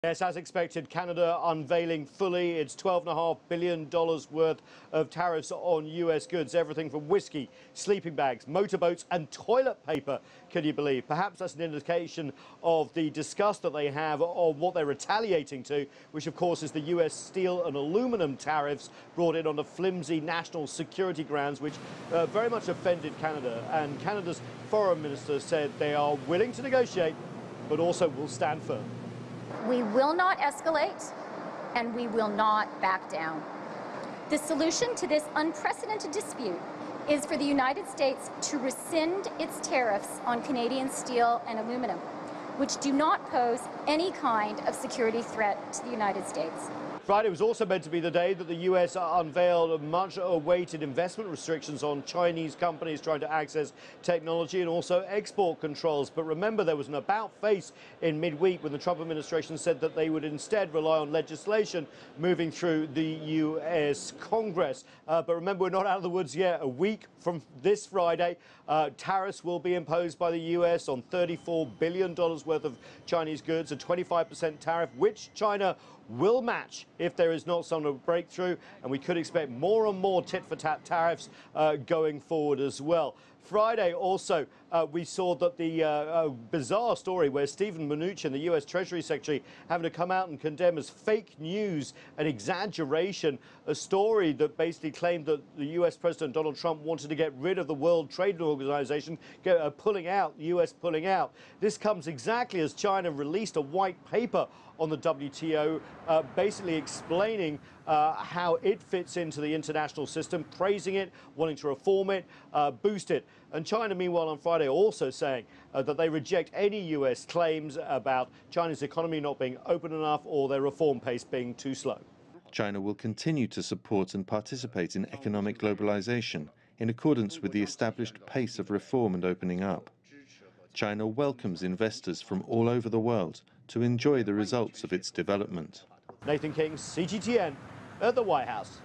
Yes, as expected, Canada unveiling fully its $12.5 billion worth of tariffs on US goods, everything from whiskey, sleeping bags, motorboats and toilet paper, can you believe? Perhaps that's an indication of the disgust that they have on what they're retaliating to, which of course is the US steel and aluminum tariffs brought in on the flimsy national security grounds, which very much offended Canada. And Canada's foreign minister said they are willing to negotiate, but also will stand firm. We will not escalate, and we will not back down. The solution to this unprecedented dispute is for the United States to rescind its tariffs on Canadian steel and aluminum, which do not pose any kind of security threat to the United States. Friday was also meant to be the day that the US unveiled much-awaited investment restrictions on Chinese companies trying to access technology and also export controls. But remember, there was an about-face in midweek when the Trump administration said that they would instead rely on legislation moving through the US Congress. But remember, we're not out of the woods yet. A week from this Friday, tariffs will be imposed by the US on $34 billion worth of Chinese goods, a 25% tariff, which China will match if there is not some breakthrough, and we could expect more and more tit-for-tat tariffs going forward as well. Friday also, we saw that the bizarre story where Steven Mnuchin, the US Treasury Secretary, having to come out and condemn as fake news, an exaggeration, a story that basically claimed that the US President Donald Trump wanted to get rid of the World Trade Organization, pulling out, the US pulling out. This comes exactly as China released a white paper on the WTO, basically explaining how it fits into the international system, praising it, wanting to reform it, boost it. And China, meanwhile, on Friday also saying that they reject any US claims about China's economy not being open enough or their reform pace being too slow. China will continue to support and participate in economic globalization in accordance with the established pace of reform and opening up. China welcomes investors from all over the world to enjoy the results of its development. Nathan King, CGTN, at the White House.